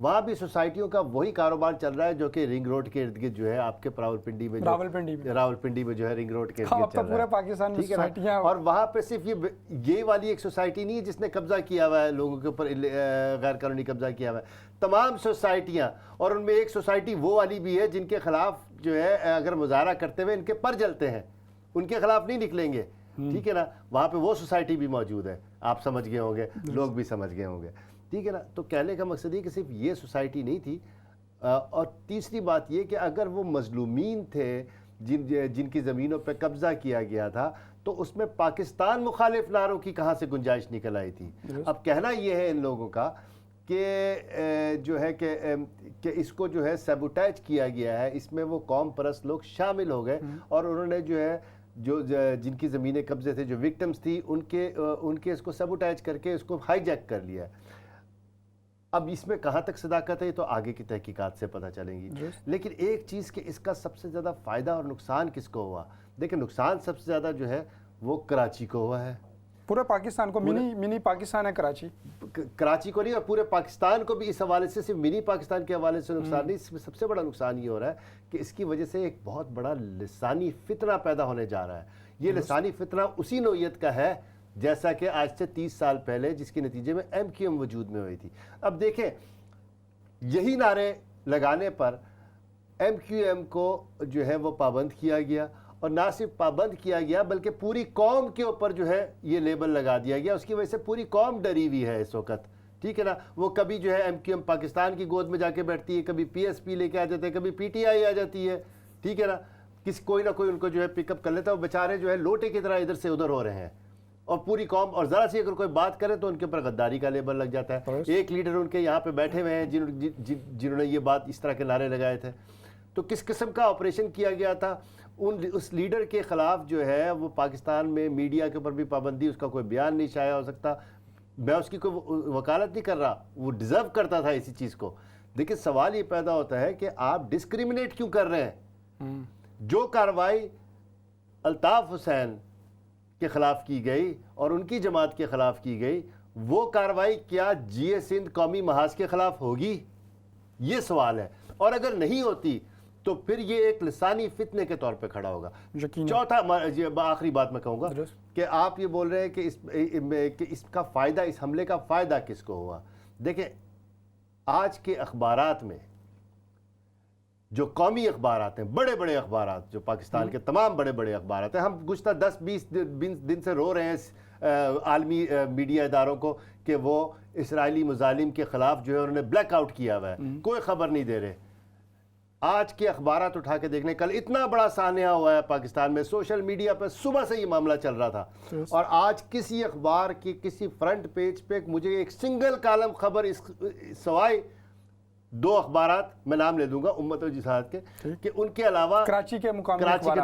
وہاں بھی سوسائٹیوں کا وہی کاروبار چل رہا ہے جو کہ رنگ روڈ کے ارد گرد جو ہے آپ کے راولپنڈی میں راولپنڈی میں جو ہے رنگ روڈ کے ارد گرد چل رہا ہے، پاکستان ٹھیک ہے نا. اور وہاں پہ صرف یہ والی ایک سوسائٹی نہیں ہے جس نے قبضہ کیا ہوا ہے لوگوں کے اوپر، غیر قانونی قبضہ کیا ہوا ہے، تمام سوسائٹیاں، اور ان میں ایک سوسائٹی وہ والی بھی ہے جن کے خلاف جو ہے اگر مظاہرہ کرتے ہوئے ان کے پر جلتے ہیں، ان کے خلاف نہیں نکلیں گے، ٹھیک ہے نا. وہاں پہ وہ سوسائٹی بھی موجود ہے، آپ سمجھ گئے ہوں گے، لوگ بھی سمجھ گئے ہوں گے، ٹھیک ہے نا. تو کہنے کا مقصد یہ کہ صرف یہ سوسائٹی نہیں تھی. اور تیسری بات یہ کہ اگر وہ مظلومین تھے جن کی زمینوں پہ قبضہ کیا گیا تھا تو اس میں پاکستان مخالف نعروں کی کہاں سے گنجائش نکل آئی تھی. اب کہنا یہ ہے ان لوگوں کا کہ جو ہے کہ اس کو جو ہے سیبوٹیج کیا گیا ہے، اس میں وہ قوم پرست لوگ شامل ہو گئے اور انہوں نے جو ہے جن کی زمینیں قبضے تھے، جو وکٹمز تھی، ان کے اس کو سیبوٹیج کر کے اس کو ہائی جیک کر لیا. اب اس میں کہاں تک صداقت ہے تو آگے کی تحقیقات سے پتہ چلیں گی. لیکن ایک چیز کہ اس کا سب سے زیادہ فائدہ اور نقصان کس کو ہوا؟ دیکھیں نقصان سب سے زیادہ جو ہے وہ کراچی کو ہوا ہے، پورے پاکستان کو. منی پاکستان ہے کراچی، کراچی کو نہیں، اور پورے پاکستان کو بھی اس حوالے سے، صرف منی پاکستان کے حوالے سے نقصان نہیں، اس میں سب سے بڑا نقصان یہ ہو رہا ہے کہ اس کی وجہ سے ایک بہت بڑا لسانی فتنہ پیدا ہونے جا رہا ہے. یہ لسانی فتنہ اسی نوعیت کا ہے جیسا کہ آج سے 30 سال پہلے جس کے نتیجے میں ایم کیو ایم وجود میں ہوئی تھی. اب دیکھیں یہی نعرے لگانے پر ایم کیو ایم کو جو ہے وہ پابند کیا گیا، اور نہ صرف پابند کیا گیا بلکہ پوری قوم کے اوپر جو ہے یہ لیبل لگا دیا گیا. اس کی وجہ سے پوری قوم ڈری ہوئی ہے اس وقت، ٹھیک ہے نا. وہ کبھی جو ہے ایم کیو ایم پاکستان کی گود میں جا کے بیٹھتی ہے، کبھی پی ایس پی لے کے آ جاتے ہیں، کبھی پی ٹی آئی آ جاتی ہے، ٹھیک ہے نا. کوئی نہ کوئی ان کو جو ہے پک اپ کر لیتا ہے. وہ بیچارے جو ہے لوٹے کی طرح ادھر سے ادھر ہو رہے ہیں، اور پوری قوم، اور ذرا سی اگر کوئی بات کرے تو ان کے اوپر غداری کا لیبل لگ جاتا ہے. ایک لیڈر ان کے یہاں پہ بیٹھے ہوئے ہیں جنہوں نے یہ بات اس طرح کے نعرے لگائے تھے. تو کس قسم کا آپریشن کیا گیا تھا اس لیڈر کے خلاف جو ہے وہ پاکستان میں میڈیا کے اوپر بھی پابندی، اس کا کوئی بیان نہیں شائع ہو سکتا. میں اس کی کوئی وکالت نہیں کر رہا، وہ ڈیزرو کرتا تھا اسی چیز کو. لیکن سوال یہ پیدا ہوتا ہے کہ آپ ڈسکریمنیٹ کیوں کر رہے ہیں؟ جو کارروائی الطاف حسین کے خلاف کی گئی اور ان کی جماعت کے خلاف کی گئی، وہ کارروائی کیا جی اے سندھ قومی محاذ کے خلاف ہوگی؟ یہ سوال ہے. اور اگر نہیں ہوتی تو پھر یہ ایک لسانی فتنے کے طور پہ کھڑا ہوگا. چوتھا آخری بات میں کہوں گا کہ آپ یہ بول رہے ہیں کہ اس کا فائدہ، اس حملے کا فائدہ کس کو ہوا. دیکھیں آج کے اخبارات میں جو قومی اخبارات ہیں، بڑے بڑے اخبارات جو پاکستان کے تمام بڑے بڑے اخبارات ہیں، ہم گزشتہ 10-20 دن سے رو رہے ہیں عالمی میڈیا اداروں کو کہ وہ اسرائیلی مظالم کے خلاف جو ہے انہوں نے بلیک آؤٹ کیا ہوا ہے، کوئی خبر نہیں دے رہے. آج کے اخبارات اٹھا کے دیکھنے، کل اتنا بڑا سانحہ ہوا ہے پاکستان میں، سوشل میڈیا پہ صبح سے یہ معاملہ چل رہا تھا، اور آج کسی اخبار کی کسی فرنٹ پیج پہ مجھے ایک سنگل کالم خبر سوائے 2 اخبارات میں نام لے دوں گا امت و جہاد کے، کہ ان کے علاوہ کراچی کے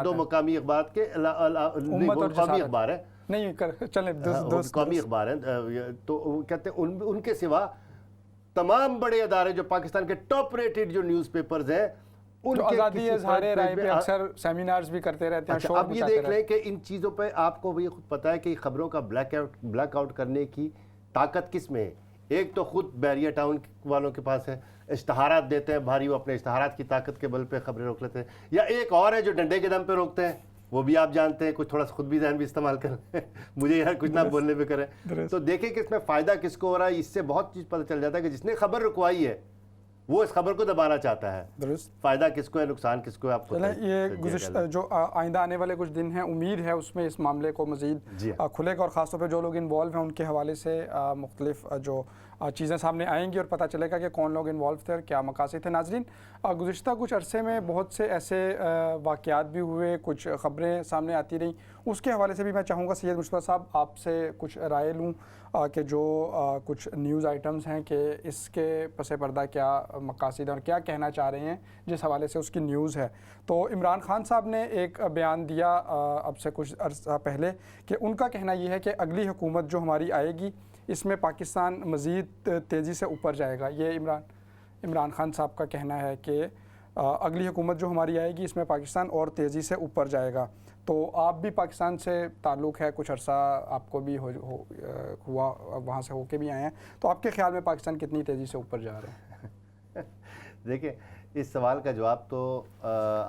2 مقامی اخبارات کے قومی اخبار ہیں، نہیں چلیں قومی اخبار ہیں، تو کہتے ہیں ان کے سوا تمام بڑے ادارے جو پاکستان کے ٹاپ ریٹڈ جو نیوز پیپرز ہیں، جو آزادی اظہار رائے پہ اکثر سیمینارز بھی کرتے رہتے ہیں. اب یہ دیکھ لیں کہ ان چیزوں پہ آپ کو بھی خود پتہ ہے کہ خبروں کا بلیک آؤٹ کرنے کی طاقت کس میں ہے. ایک تو خود بیریا ٹاؤن والوں کے پاس ہے، اشتہارات دیتے ہیں بھاری، وہ اپنے اشتہارات کی طاقت کے بل پہ خبریں روک لیتے ہیں. یا ایک اور ہے جو ڈنڈے کے دم پہ روکتے ہیں، وہ بھی آپ جانتے ہیں، کچھ تھوڑا سا خود بھی ذہن بھی استعمال کریں، مجھے یہاں کچھ نہ بولنے پہ کریں. تو دیکھیں کہ اس میں فائدہ کس کو ہو رہا ہے. اس سے بہت چیز پتہ چل جاتا ہے کہ جس نے خبر رکوائی ہے وہ اس خبر کو دبانا چاہتا ہے. درست. فائدہ کس کو ہے، نقصان کس کو ہے، آپ کو یہ گزشتہ جو آئندہ آنے والے کچھ دن ہیں، امید ہے اس میں اس معاملے کو مزید کھلے گا، اور خاص طور پہ جو لوگ انوالو ہیں ان کے حوالے سے مختلف جو چیزیں سامنے آئیں گی اور پتہ چلے گا کہ کون لوگ انوالو تھے اور کیا مقاصد تھے. ناظرین، گزشتہ کچھ عرصے میں بہت سے ایسے واقعات بھی ہوئے، کچھ خبریں سامنے آتی رہیں، اس کے حوالے سے بھی میں چاہوں گا سید مشتبہ صاحب آپ سے کچھ رائے لوں کہ جو کچھ نیوز آئٹمز ہیں کہ اس کے پس پردہ کیا مقاصد ہیں اور کیا کہنا چاہ رہے ہیں جس حوالے سے اس کی نیوز ہے. تو عمران خان صاحب نے ایک بیان دیا اب سے کچھ عرصہ پہلے کہ ان کا کہنا یہ ہے کہ اگلی حکومت جو ہماری آئے گی اس میں پاکستان مزید تیزی سے اوپر جائے گا. یہ عمران خان صاحب کا کہنا ہے کہ اگلی حکومت جو ہماری آئے گی اس میں پاکستان اور تیزی سے اوپر جائے گا. تو آپ بھی پاکستان سے تعلق ہے، کچھ عرصہ آپ کو بھی ہوا، وہاں سے ہو کے بھی آئے ہیں، تو آپ کے خیال میں پاکستان کتنی تیزی سے اوپر جا رہے ہیں؟ دیکھیں اس سوال کا جواب تو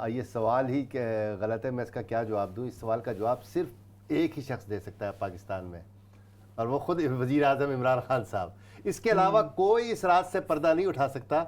یہ سوال ہی غلط ہے، میں اس کا کیا جواب دوں؟ اس سوال کا جواب صرف ایک ہی شخص دے سکتا ہے پاکستان میں، اور وہ خود وزیر اعظم عمران خان صاحب۔ اس کے علاوہ کوئی اس رات سے پردہ نہیں اٹھا سکتا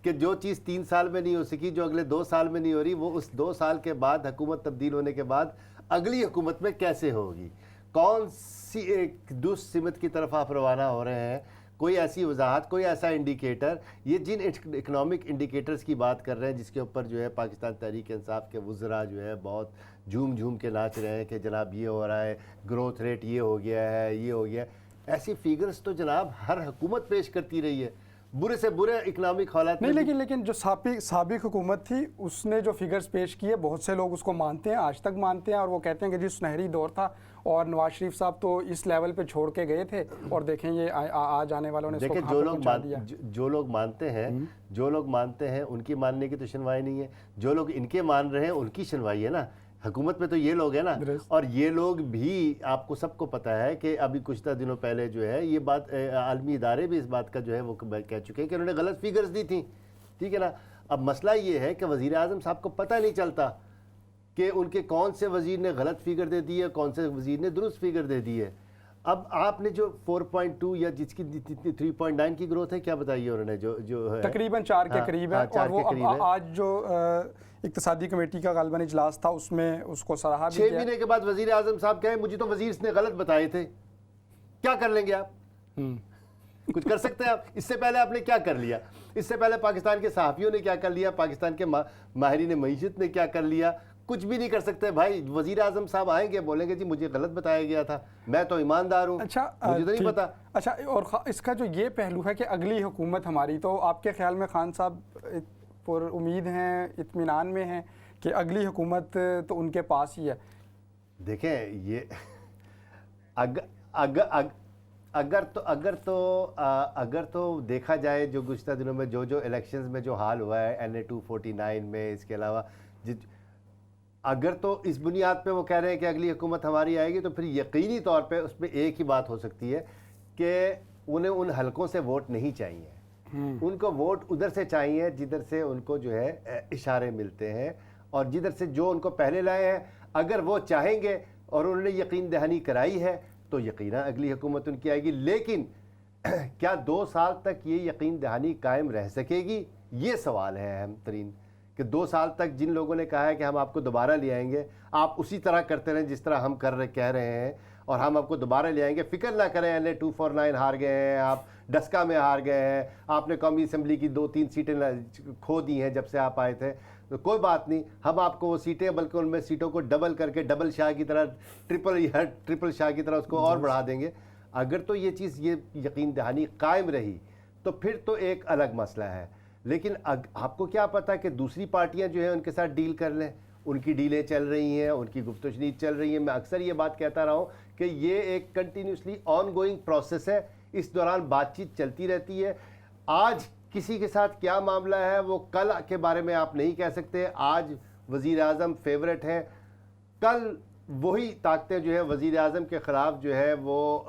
کہ جو چیز 3 سال میں نہیں ہو سکی، جو اگلے 2 سال میں نہیں ہو رہی، وہ اس 2 سال کے بعد حکومت تبدیل ہونے کے بعد اگلی حکومت میں کیسے ہوگی، کون سی ایک دوسری سمت کی طرف آپ روانہ ہو رہے ہیں، کوئی ایسی وضاحت، کوئی ایسا انڈیکیٹر۔ یہ جن اکنامک انڈیکیٹرز کی بات کر رہے ہیں جس کے اوپر جو ہے پاکستان تحریک انصاف کے وزراء جو ہے بہت جھوم جھوم کے ناچ رہے ہیں کہ جناب یہ ہو رہا ہے، گروتھ ریٹ یہ ہو گیا ہے، یہ ہو گیا ہے، ایسی فیگرز تو جناب ہر حکومت پیش کرتی رہی ہے، برے سے برے اکنامک حالات نہیں، لیکن جو سابق حکومت تھی اس نے جو فگرز پیش کیے بہت سے لوگ اس کو مانتے ہیں، آج تک مانتے ہیں، اور وہ کہتے ہیں کہ جی سنہری دور تھا اور نواز شریف صاحب تو اس لیول پہ چھوڑ کے گئے تھے، اور دیکھیں یہ آج آنے والوں نے اس کو کہاں پہ پہنچا دیا۔ جو لوگ مانتے ہیں ان کی ماننے کی تو شنوائی نہیں ہے، جو لوگ ان کے مان رہے ہیں ان کی شنوائی ہے نا۔ حکومت میں تو یہ لوگ ہیں نا، اور یہ لوگ بھی آپ کو سب کو پتہ ہے کہ ابھی کچھ دنوں پہلے جو ہے یہ بات عالمی ادارے بھی اس بات کا جو ہے وہ کہہ چکے ہیں کہ انہوں نے غلط فیگرز دی تھیں، ٹھیک ہے نا۔ اب مسئلہ یہ ہے کہ وزیر اعظم صاحب کو پتہ نہیں چلتا کہ ان کے کون سے وزیر نے غلط فیگر دے دی ہے، کون سے وزیر نے درست فیگر دے دی ہے۔ اب آپ نے جو 4.2 یا جس کی 3.9 کی گروتھ ہے کیا بتائیے انہوں نے، جو ہے تقریباً 4 کے قریب ہے، اور وہ آج جو اقتصادی کمیٹی کا غالباً اجلاس تھا اس میں اس کو سراہا بھی 6 مہینے کے بعد وزیر اعظم صاحب کہیں مجھے تو وزیر اس نے غلط بتائے تھے۔ کیا کر لیں گے آپ؟ کچھ کر سکتے ہیں آپ؟ اس سے پہلے آپ نے کیا کر لیا؟ اس سے پہلے پاکستان کے صحافیوں نے کیا کر لیا؟ پاکستان کے ماہرین معیشت نے کیا کر لیا؟ کچھ بھی نہیں کر سکتے بھائی۔ وزیر اعظم صاحب آئیں گے بولیں گے جی مجھے غلط بتایا گیا تھا، میں تو ایماندار ہوں، مجھے تو نہیں پتا۔ اچھا، اور اس کا جو یہ پہلو ہے کہ اگلی حکومت ہماری، تو آپ کے خیال میں خان صاحب پر امید ہیں، اطمینان میں ہیں کہ اگلی حکومت تو ان کے پاس ہی ہے؟ دیکھیں یہ اگر تو دیکھا جائے جو گزشتہ دنوں میں جو الیکشنز میں جو حال ہوا ہے NA 249 میں، اس کے علاوہ اگر تو اس بنیاد پہ وہ کہہ رہے ہیں کہ اگلی حکومت ہماری آئے گی، تو پھر یقینی طور پہ اس پہ ایک ہی بات ہو سکتی ہے کہ انہیں ان حلقوں سے ووٹ نہیں چاہیے، ان کو ووٹ ادھر سے چاہیے جدھر سے ان کو جو ہے اشارے ملتے ہیں، اور جدھر سے جو ان کو پہلے لائے ہیں اگر وہ چاہیں گے اور انہوں نے یقین دہانی کرائی ہے تو یقیناً اگلی حکومت ان کی آئے گی۔ لیکن کیا 2 سال تک یہ یقین دہانی قائم رہ سکے گی؟ یہ سوال ہے اہم ترین، کہ 2 سال تک جن لوگوں نے کہا ہے کہ ہم آپ کو دوبارہ لے آئیں گے، آپ اسی طرح کرتے رہیں جس طرح ہم کہہ رہے ہیں، اور ہم آپ کو دوبارہ لے آئیں گے، فکر نہ کریں NA 249 ہار گئے ہیں، آپ ڈسکا میں ہار گئے ہیں، آپ نے قومی اسمبلی کی 2-3 سیٹیں کھو دی ہیں جب سے آپ آئے تھے، تو کوئی بات نہیں، ہم آپ کو وہ سیٹیں بلکہ ان میں سیٹوں کو ڈبل کر کے ڈبل شاہ کی طرح ٹرپل شاہ کی طرح اس کو اور بڑھا دیں گے۔ اگر تو یہ چیز یہ یقین دہانی قائم رہی تو پھر تو ایک الگ مسئلہ ہے، لیکن آپ کو کیا پتا کہ دوسری پارٹیاں جو ہیں ان کے ساتھ ڈیل کر لیں، ان کی ڈیلیں چل رہی ہیں، ان کی گفت و شنید چل رہی ہیں۔ میں اکثر یہ بات کہتا رہا ہوں کہ یہ ایک کنٹینیوسلی آن گوئنگ پروسیس ہے، اس دوران بات چیت چلتی رہتی ہے۔ آج کسی کے ساتھ کیا معاملہ ہے وہ کل کے بارے میں آپ نہیں کہہ سکتے۔ آج وزیر اعظم فیورٹ ہیں، کل وہی طاقتیں جو ہے وزیر اعظم کے خلاف جو ہے وہ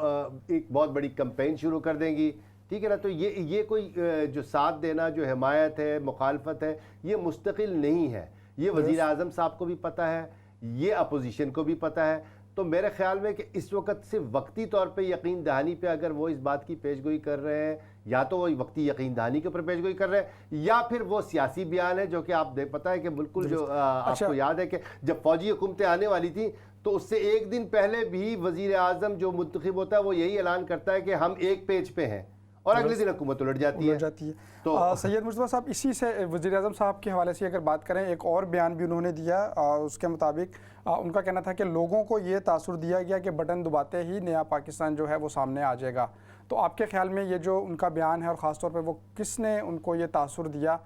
ایک بہت بڑی کمپین شروع کر دیں گی، ٹھیک ہے نا۔ تو یہ کوئی جو ساتھ دینا، جو حمایت ہے، مخالفت ہے، یہ مستقل نہیں ہے، یہ وزیر اعظم صاحب کو بھی پتہ ہے، یہ اپوزیشن کو بھی پتہ ہے۔ تو میرے خیال میں کہ اس وقت صرف وقتی طور پہ یقین دہانی پہ اگر وہ اس بات کی پیش گوئی کر رہے ہیں، یا تو وہ وقتی یقین دہانی کے اوپر پیش گوئی کر رہے ہیں، یا پھر وہ سیاسی بیان ہے جو کہ آپ پتہ ہے کہ بالکل جو آپ کو یاد ہے کہ جب فوجی حکومتیں آنے والی تھیں تو اس سے ایک دن پہلے بھی وزیر اعظم جو منتخب ہوتا ہے وہ یہی اعلان کرتا ہے کہ ہم ایک پیج پہ ہیں، اور اگلے دن حکومت الٹ جاتی ہے۔ تو سید مصطفیٰ صاحب اسی سے وزیر اعظم صاحب کے حوالے سے اگر بات کریں، ایک اور بیان بھی انہوں نے دیا، اس کے مطابق ان کا کہنا تھا کہ لوگوں کو یہ تاثر دیا گیا کہ بٹن دباتے ہی نیا پاکستان جو ہے وہ سامنے آ جائے گا۔ تو آپ کے خیال میں یہ جو ان کا بیان ہے، اور خاص طور پہ وہ کس نے ان کو یہ تاثر دیا،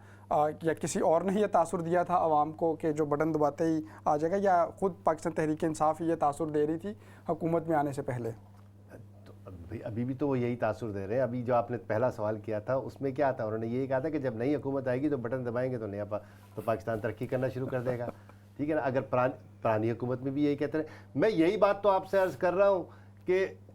یا کسی اور نے یہ تاثر دیا تھا عوام کو کہ جو بٹن دباتے ہی آ جائے گا، یا خود پاکستان تحریک انصاف یہ تاثر دے رہی تھی حکومت میں آنے سے پہلے؟ ابھی بھی تو وہ یہی تاثر دے رہے ہیں۔ ابھی جو آپ نے پہلا سوال کیا تھا اس میں کیا تھا، انہوں نے یہی کہا تھا کہ جب نئی حکومت آئے گی تو بٹن دبائیں گے تو پاکستان ترقی کرنا شروع کر دے گا، ٹھیک ہے نا۔ اگر پرانی حکومت میں بھی یہی کہتے رہے، میں یہی بات تو آپ سے عرض کر رہا ہوں کہ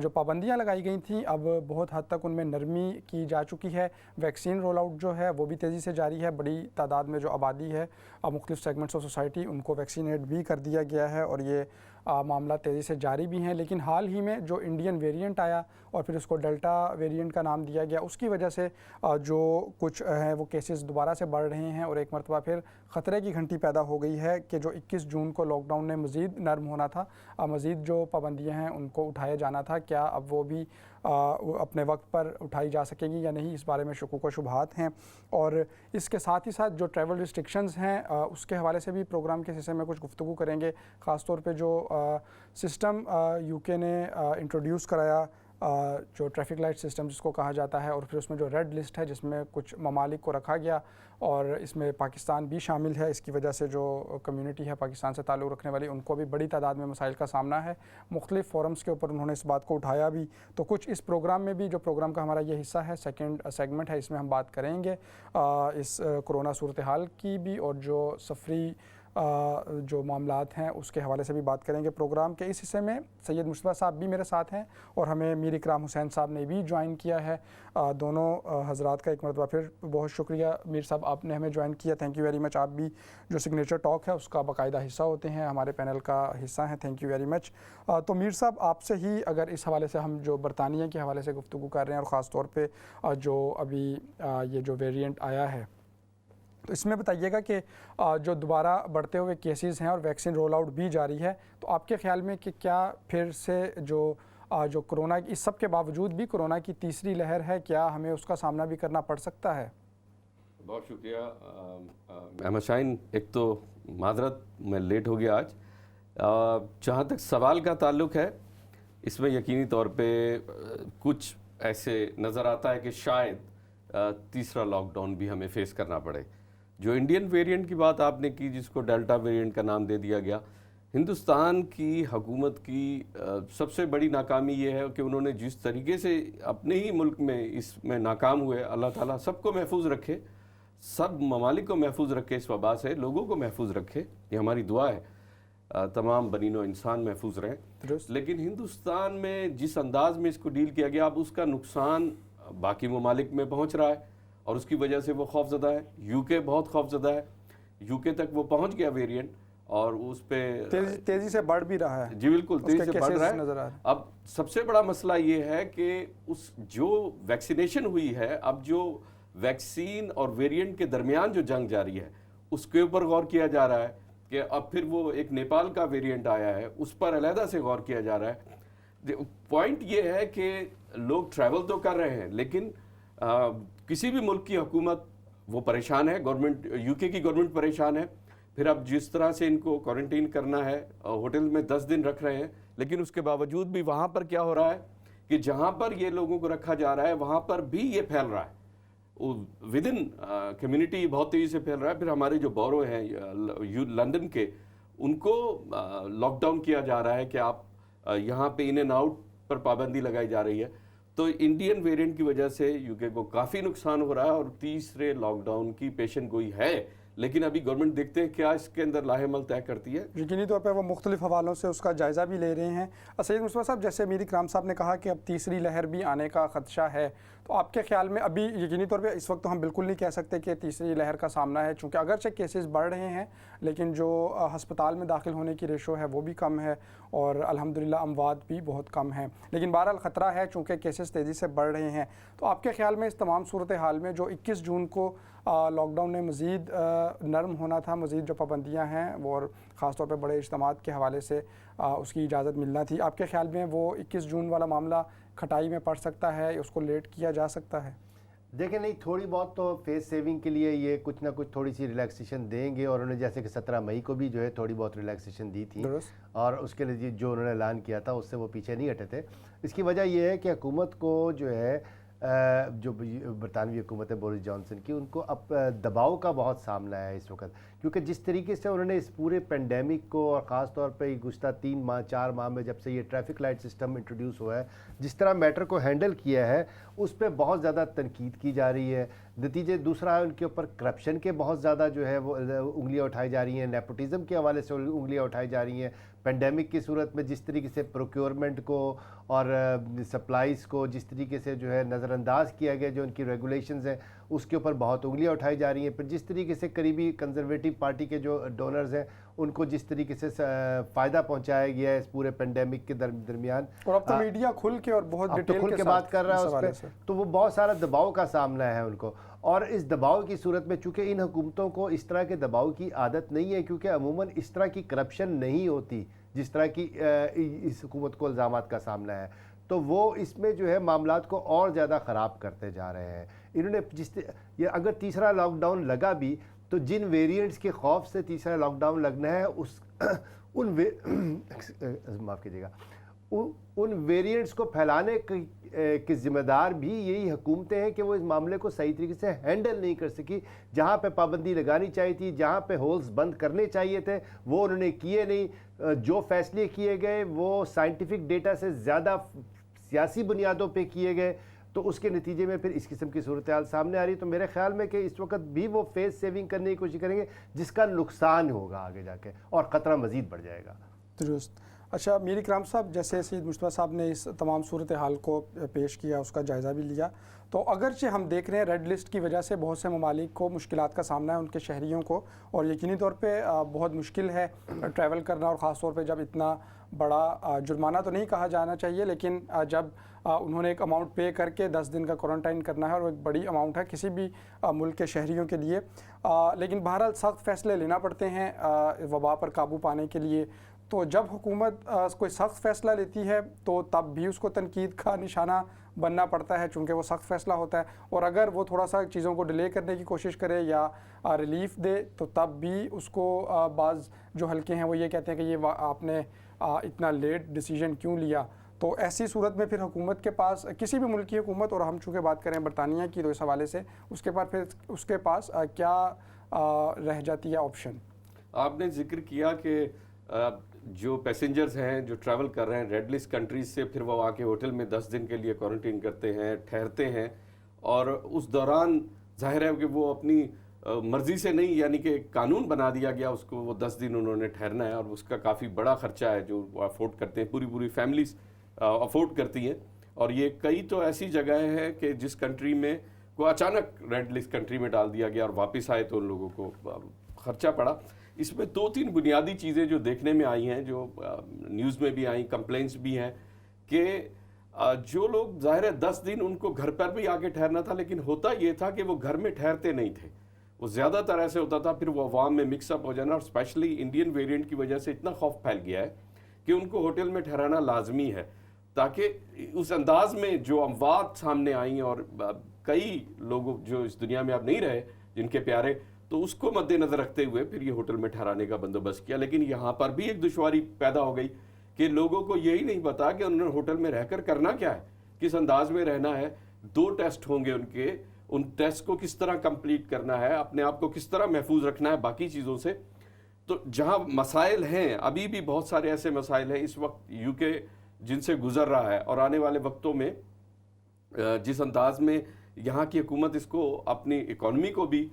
جو پابندیاں لگائی گئی تھیں اب بہت حد تک ان میں نرمی کی جا چکی ہے. ویکسین رول آؤٹ جو ہے وہ بھی تیزی سے جاری ہے. بڑی تعداد میں جو آبادی ہے مختلف سیگمنٹس آف سوسائٹی ان کو ویکسینیٹ بھی کر دیا گیا ہے اور یہ معاملہ تیزی سے جاری بھی ہیں. لیکن حال ہی میں جو انڈین ویریئنٹ آیا اور پھر اس کو ڈیلٹا ویریئنٹ کا نام دیا گیا اس کی وجہ سے جو کچھ ہیں وہ کیسز دوبارہ سے بڑھ رہے ہیں اور ایک مرتبہ پھر خطرے کی گھنٹی پیدا ہو گئی ہے کہ جو 21 جون کو لاک ڈاؤن نے مزید نرم ہونا تھا, مزید جو پابندیاں ہیں ان کو اٹھایا جانا تھا, کیا اب وہ بھی اپنے وقت پر اٹھائی جا سکے گی یا نہیں, اس بارے میں شکوک و شبہات ہیں. اور اس کے ساتھ ہی ساتھ جو ٹریول ریسٹرکشنز ہیں اس کے حوالے سے بھی پروگرام کے حصے میں کچھ گفتگو کریں گے. خاص طور پہ جو سسٹم یو کے نے انٹروڈیوس کرایا جو ٹریفک لائٹ سسٹم جس کو کہا جاتا ہے, اور پھر اس میں جو ریڈ لسٹ ہے جس میں کچھ ممالک کو رکھا گیا اور اس میں پاکستان بھی شامل ہے. اس کی وجہ سے جو کمیونٹی ہے پاکستان سے تعلق رکھنے والی ان کو بھی بڑی تعداد میں مسائل کا سامنا ہے. مختلف فورمز کے اوپر انہوں نے اس بات کو اٹھایا بھی. تو کچھ اس پروگرام میں بھی جو پروگرام کا ہمارا یہ حصہ ہے سیکنڈ سیگمنٹ ہے, اس میں ہم بات کریں گے اس کرونا صورتحال کی بھی اور جو سفری جو معاملات ہیں اس کے حوالے سے بھی بات کریں گے. پروگرام کے اس حصے میں سید مصطفیٰ صاحب بھی میرے ساتھ ہیں اور ہمیں میر اکرام حسین صاحب نے بھی جوائن کیا ہے. دونوں حضرات کا ایک مرتبہ پھر بہت شکریہ. میر صاحب آپ نے ہمیں جوائن کیا, تھینک یو ویری مچ. آپ بھی جو سگنیچر ٹاک ہے اس کا باقاعدہ حصہ ہوتے ہیں, ہمارے پینل کا حصہ ہیں, تھینک یو ویری مچ. تو میر صاحب آپ سے ہی اگر اس حوالے سے ہم جو برطانیہ کے حوالے سے گفتگو کر رہے ہیں اور خاص طور پہ جو ابھی یہ جو ویریئنٹ آیا ہے تو اس میں بتائیے گا کہ جو دوبارہ بڑھتے ہوئے کیسز ہیں اور ویکسین رول آؤٹ بھی جاری ہے, تو آپ کے خیال میں کہ کیا پھر سے جو کرونا اس سب کے باوجود بھی کرونا کی تیسری لہر ہے, کیا ہمیں اس کا سامنا بھی کرنا پڑ سکتا ہے؟ بہت شکریہ احمد شاہین. ایک تو معذرت میں لیٹ ہو گیا آج. جہاں تک سوال کا تعلق ہے اس میں یقینی طور پہ کچھ ایسے نظر آتا ہے کہ شاید تیسرا لاک ڈاؤن بھی ہمیں فیس کرنا پڑے. جو انڈین ویریئنٹ کی بات آپ نے کی جس کو ڈیلٹا ویریئنٹ کا نام دے دیا گیا, ہندوستان کی حکومت کی سب سے بڑی ناکامی یہ ہے کہ انہوں نے جس طریقے سے اپنے ہی ملک میں اس میں ناکام ہوئے, اللہ تعالیٰ سب کو محفوظ رکھے, سب ممالک کو محفوظ رکھے, اس وبا سے لوگوں کو محفوظ رکھے, یہ ہماری دعا ہے. تمام بنین و انسان محفوظ رہیں. لیکن ہندوستان میں جس انداز میں اس کو ڈیل کیا گیا اب اس کا نقصان باقی ممالک میں پہنچ رہا ہے اور اس کی وجہ سے وہ خوف زدہ ہے. یو کے بہت خوف زدہ ہے, یو کے تک وہ پہنچ گیا ویریئنٹ اور اس پہ تیزی سے بڑھ بھی رہا ہے. جی بالکل تیزی سے بڑھ رہا ہے. اب سب سے بڑا مسئلہ یہ ہے کہ اس جو ویکسینیشن ہوئی ہے, اب جو ویکسین اور ویریئنٹ کے درمیان جو جنگ جاری ہے اس کے اوپر غور کیا جا رہا ہے کہ اب پھر وہ ایک نیپال کا ویریئنٹ آیا ہے اس پر علیحدہ سے غور کیا جا رہا ہے. پوائنٹ یہ ہے کہ لوگ ٹریول تو کر رہے ہیں لیکن کسی بھی ملک کی حکومت وہ پریشان ہے, گورنمنٹ یو کے کی گورنمنٹ پریشان ہے. پھر اب جس طرح سے ان کو کوارنٹین کرنا ہے, ہوٹل میں 10 دن رکھ رہے ہیں, لیکن اس کے باوجود بھی وہاں پر کیا ہو رہا ہے کہ جہاں پر یہ لوگوں کو رکھا جا رہا ہے وہاں پر بھی یہ پھیل رہا ہے, ود ان کمیونٹی بہت تیزی سے پھیل رہا ہے. پھر ہمارے جو بورو ہیں لندن کے ان کو لاک ڈاؤن کیا جا رہا ہے کہ آپ یہاں پہ ان اینڈ آؤٹ پر پابندی لگائی جا رہی ہے. تو انڈین ویریئنٹ کی وجہ سے یو کے کو کافی نقصان ہو رہا ہے اور تیسرے لاک ڈاؤن کی پیشن گوئی ہے, لیکن ابھی گورنمنٹ دیکھتے ہیں کیا اس کے اندر لاہ عمل طے کرتی ہے. یقینی طور پہ وہ مختلف حوالوں سے اس کا جائزہ بھی لے رہے ہیں. سید مصطفیٰ صاحب, جیسے میر اکرام صاحب نے کہا کہ اب تیسری لہر بھی آنے کا خدشہ ہے, تو آپ کے خیال میں ابھی یقینی طور پہ اس وقت تو ہم بالکل نہیں کہہ سکتے کہ تیسری لہر کا سامنا ہے, چونکہ اگرچہ کیسز بڑھ رہے ہیں لیکن جو ہسپتال میں داخل ہونے کی ریشو ہے وہ بھی کم ہے اور الحمدللہ اموات بھی بہت کم ہیں. لیکن بہرحال خطرہ ہے چونکہ کیسز تیزی سے بڑھ رہے ہیں. تو آپ کے خیال میں اس تمام صورتحال میں جو 21 جون کو لاک ڈاؤن نے مزید نرم ہونا تھا, مزید جو پابندیاں ہیں وہ اور خاص طور پہ بڑے اجتماعات کے حوالے سے اس کی اجازت ملنا تھی, آپ کے خیال میں وہ 21 جون والا معاملہ کھٹائی میں پڑ سکتا ہے, اس کو لیٹ کیا جا سکتا ہے؟ دیکھیں نہیں, تھوڑی بہت تو فیس سیونگ کے لیے یہ کچھ نہ کچھ تھوڑی سی ریلیکسیشن دیں گے, اور انہوں نے جیسے کہ 17 مئی کو بھی جو ہے تھوڑی بہت ریلیکسیشن دی تھی اور اس کے لیے جو انہوں نے اعلان کیا تھا اس سے وہ پیچھے نہیں ہٹے تھے. اس کی وجہ یہ ہے کہ حکومت کو جو ہے جو برطانوی حکومت ہے بورس جانسن کی, ان کو اب دباؤ کا بہت سامنا ہے اس وقت, کیونکہ جس طریقے سے انہوں نے اس پورے پینڈیمک کو اور خاص طور پہ گزشتہ 3 ماہ 4 ماہ میں جب سے یہ ٹریفک لائٹ سسٹم انٹروڈیوس ہوا ہے، جس طرح میٹر کو ہینڈل کیا ہے اس پہ بہت زیادہ تنقید کی جا رہی ہے۔ نتیجے دوسرا ہے ان کے اوپر کرپشن کے بہت زیادہ جو ہے وہ انگلیاں اٹھائی جا رہی ہیں، نیپوٹزم کے حوالے سے انگلیاں اٹھائی جا رہی ہیں۔ پینڈیمک کی صورت میں جس طریقے سے پروکیورمنٹ کو اور سپلائز کو جس طریقے سے جو ہے نظر انداز کیا گیا، جو ان کی ریگولیشنز ہیں اس کے اوپر بہت انگلیاں اٹھائی جا رہی ہیں۔ پھر جس طریقے سے قریبی کنزرویٹو پارٹی کے جو ڈونرز ہیں ان کو جس طریقے سے فائدہ پہنچایا گیا ہے اس پورے پینڈیمک کے درمیان، اور اب تو میڈیا کھل کے اور بہت ڈیٹیل کے بات کر رہا ہے اس پہ، تو وہ بہت سارا دباؤ کا سامنا ہے ان کو۔ اور اس دباؤ کی صورت میں چونکہ ان حکومتوں کو اس طرح کے دباؤ کی عادت نہیں ہے، کیونکہ عموماً اس طرح کی کرپشن نہیں ہوتی جس طرح کی اس حکومت کو الزامات کا سامنا ہے، تو وہ اس میں جو ہے معاملات کو اور زیادہ خراب کرتے جا رہے ہیں۔ انہوں نے اگر تیسرا لاک ڈاؤن لگا بھی تو جن ویریئنٹس کے خوف سے تیسرا لاک ڈاؤن لگنا ہے معاف کیجیے گا، ان ویریئنٹس کو پھیلانے کی ذمہ دار بھی یہی حکومتیں ہیں کہ وہ اس معاملے کو صحیح طریقے سے ہینڈل نہیں کر سکی۔ جہاں پہ پابندی لگانی چاہیے تھی، جہاں پہ ہولز بند کرنے چاہیے تھے، وہ انہوں نے کیے نہیں۔ جو فیصلے کیے گئے وہ سائنٹیفک ڈیٹا سے زیادہ سیاسی بنیادوں پہ کیے گئے، تو اس کے نتیجے میں پھر اس قسم کی صورتحال سامنے آ رہی ہے۔ تو میرے خیال میں کہ اس وقت بھی وہ فیس سیونگ کرنے کی کوشش کریں گے جس کا نقصان ہوگا آگے جا کے، اور خطرہ مزید بڑھ جائے گا۔ درست۔ اچھا میر اکرام صاحب، جیسے سید مجتبیٰ صاحب نے اس تمام صورتحال کو پیش کیا، اس کا جائزہ بھی لیا، تو اگرچہ ہم دیکھ رہے ہیں ریڈ لسٹ کی وجہ سے بہت سے ممالک کو مشکلات کا سامنا ہے، ان کے شہریوں کو، اور یقینی طور پہ بہت مشکل ہے ٹریول کرنا، اور خاص طور پہ جب اتنا بڑا جرمانہ تو نہیں کہا جانا چاہیے، لیکن جب انہوں نے ایک اماؤنٹ پے کر کے 10 دن کا کوارنٹائن کرنا ہے، اور وہ ایک بڑی اماؤنٹ ہے کسی بھی ملک کے شہریوں کے لیے، لیکن بہرحال سخت فیصلے لینا پڑتے ہیں وبا پر قابو پانے کے لیے۔ تو جب حکومت کوئی سخت فیصلہ لیتی ہے تو تب بھی اس کو تنقید کا نشانہ بننا پڑتا ہے، چونکہ وہ سخت فیصلہ ہوتا ہے، اور اگر وہ تھوڑا سا چیزوں کو ڈیلے کرنے کی کوشش کرے یا ریلیف دے تو تب بھی اس کو بعض جو حلقے ہیں وہ یہ کہتے ہیں کہ یہ آپ نے اتنا لیٹ ڈیسیجن کیوں لیا۔ تو ایسی صورت میں پھر حکومت کے پاس، کسی بھی ملک کی حکومت، اور ہم چونکہ بات کریں برطانیہ کی تو اس حوالے سے اس کے پاس کیا رہ جاتی ہے آپشن؟ آپ نے ذکر کیا کہ جو پیسنجرز ہیں جو ٹریول کر رہے ہیں ریڈ لسٹ کنٹریز سے، پھر وہ آ کے ہوٹل میں 10 دن کے لیے کوارنٹین کرتے ہیں، ٹھہرتے ہیں، اور اس دوران ظاہر ہے کہ وہ اپنی مرضی سے نہیں، یعنی کہ قانون بنا دیا گیا اس کو، وہ 10 دن انہوں نے ٹھہرنا ہے، اور اس کا کافی بڑا خرچہ ہے جو وہ افورڈ کرتے ہیں، پوری فیملیز افورڈ کرتی ہیں۔ اور یہ کئی تو ایسی جگہیں ہیں کہ جس کنٹری میں کو اچانک ریڈ لسٹ کنٹری میں ڈال دیا گیا اور واپس آئے تو ان لوگوں کو خرچہ پڑا۔ اس میں 2-3 بنیادی چیزیں جو دیکھنے میں آئی ہیں، جو نیوز میں بھی آئیں، کمپلینٹس بھی ہیں، کہ جو لوگ ظاہر ہے 10 دن ان کو گھر پر بھی آ کے ٹھہرنا تھا، لیکن ہوتا یہ تھا کہ وہ گھر میں ٹھہرتے نہیں تھے، وہ زیادہ تر ایسے ہوتا تھا پھر وہ عوام میں مکس اپ ہو جانا، اور اسپیشلی انڈین ویریئنٹ کی وجہ سے اتنا خوف پھیل گیا ہے کہ ان کو ہوٹل میں ٹھہرانا لازمی ہے، تاکہ اس انداز میں جو اموات سامنے آئیں، اور کئی لوگ جو اس دنیا میں اب نہیں رہے جن کے پیارے، تو اس کو مد نظر رکھتے ہوئے پھر یہ ہوٹل میں ٹھہرانے کا بندوبست کیا۔ لیکن یہاں پر بھی ایک دشواری پیدا ہو گئی کہ لوگوں کو یہی نہیں پتا کہ انہوں نے ہوٹل میں رہ کر کرنا کیا ہے، کس انداز میں رہنا ہے، 2 ٹیسٹ ہوں گے ان ٹیسٹ کو کس طرح کمپلیٹ کرنا ہے، اپنے آپ کو کس طرح محفوظ رکھنا ہے باقی چیزوں سے۔ تو جہاں مسائل ہیں، ابھی بھی بہت سارے ایسے مسائل ہیں اس وقت یو کے جن سے گزر رہا ہے، اور آنے والے وقتوں میں جس انداز میں یہاں کی حکومت اس کو اپنی اکانومی کو بھی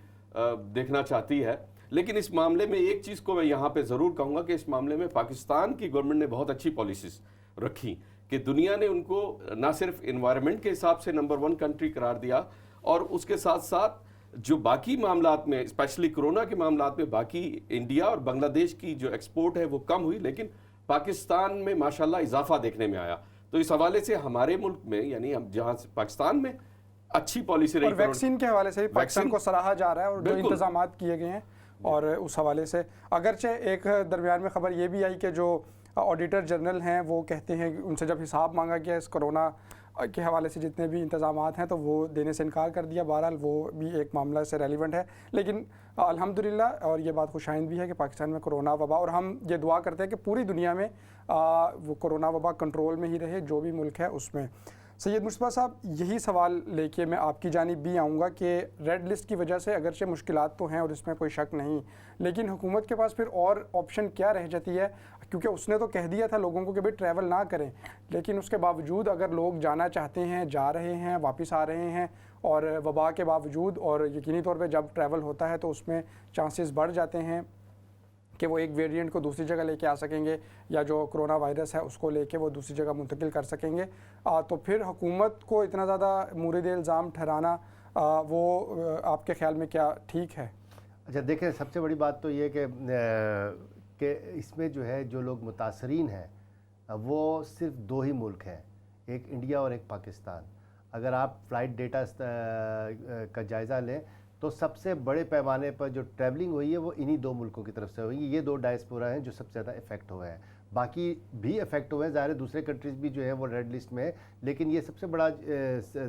دیکھنا چاہتی ہے۔ لیکن اس معاملے میں ایک چیز کو میں یہاں پہ ضرور کہوں گا کہ اس معاملے میں پاکستان کی گورنمنٹ نے بہت اچھی پالیسیز رکھی، کہ دنیا نے ان کو نہ صرف انوائرمنٹ کے حساب سے نمبر 1 کنٹری قرار دیا، اور اس کے ساتھ ساتھ جو باقی معاملات میں، اسپیشلی کرونا کے معاملات میں، باقی انڈیا اور بنگلہ دیش کی جو ایکسپورٹ ہے وہ کم ہوئی، لیکن پاکستان میں ماشاءاللہ اضافہ دیکھنے میں آیا۔ تو اس حوالے سے ہمارے ملک میں، یعنی ہم جہاں پاکستان میں اچھی پالیسی رہی، اور ویکسین کے حوالے سے بھی پاکستان کو سراہا جا رہا ہے، اور جو انتظامات کیے گئے ہیں، اور اس حوالے سے اگرچہ ایک درمیان میں خبر یہ بھی آئی کہ جو آڈیٹر جنرل ہیں وہ کہتے ہیں، ان سے جب حساب مانگا گیا اس کرونا کے حوالے سے جتنے بھی انتظامات ہیں تو وہ دینے سے انکار کر دیا۔ بہرحال وہ بھی ایک معاملہ سے ریلیونٹ ہے، لیکن الحمدللہ، اور یہ بات خوش آئند بھی ہے کہ پاکستان میں کرونا وبا، اور ہم یہ دعا کرتے ہیں کہ پوری دنیا میں وہ کرونا وبا کنٹرول میں ہی رہے، جو بھی ملک ہے اس میں۔ سید مصطفیٰ صاحب، یہی سوال لے کے میں آپ کی جانب بھی آؤں گا کہ ریڈ لسٹ کی وجہ سے اگرچہ مشکلات تو ہیں اور اس میں کوئی شک نہیں، لیکن حکومت کے پاس پھر اور آپشن کیا رہ جاتی ہے؟ کیونکہ اس نے تو کہہ دیا تھا لوگوں کو کہ بھئی ٹریول نہ کریں، لیکن اس کے باوجود اگر لوگ جانا چاہتے ہیں، جا رہے ہیں، واپس آ رہے ہیں، اور وبا کے باوجود، اور یقینی طور پہ جب ٹریول ہوتا ہے تو اس میں چانسز بڑھ جاتے ہیں کہ وہ ایک ویریئنٹ کو دوسری جگہ لے کے آ سکیں گے، یا جو کرونا وائرس ہے اس کو لے کے وہ دوسری جگہ منتقل کر سکیں گے، تو پھر حکومت کو اتنا زیادہ مورد الزام ٹھہرانا وہ آپ کے خیال میں کیا ٹھیک ہے؟ اچھا دیکھیں، سب سے بڑی بات تو یہ کہ اس میں جو ہے جو لوگ متاثرین ہیں وہ صرف 2 ہی ملک ہیں، ایک انڈیا اور ایک پاکستان۔ اگر آپ فلائٹ ڈیٹا کا جائزہ لیں تو سب سے بڑے پیمانے پر جو ٹریولنگ ہوئی ہے وہ انہی 2 ملکوں کی طرف سے ہوئی ہے۔ یہ 2 ڈائسپورا ہیں جو سب سے زیادہ افیکٹ ہوئے ہیں، باقی بھی افیکٹ ہوئے ہیں، ظاہر ہے دوسرے کنٹریز بھی جو ہے وہ ریڈ لسٹ میں ہے، لیکن یہ سب سے بڑا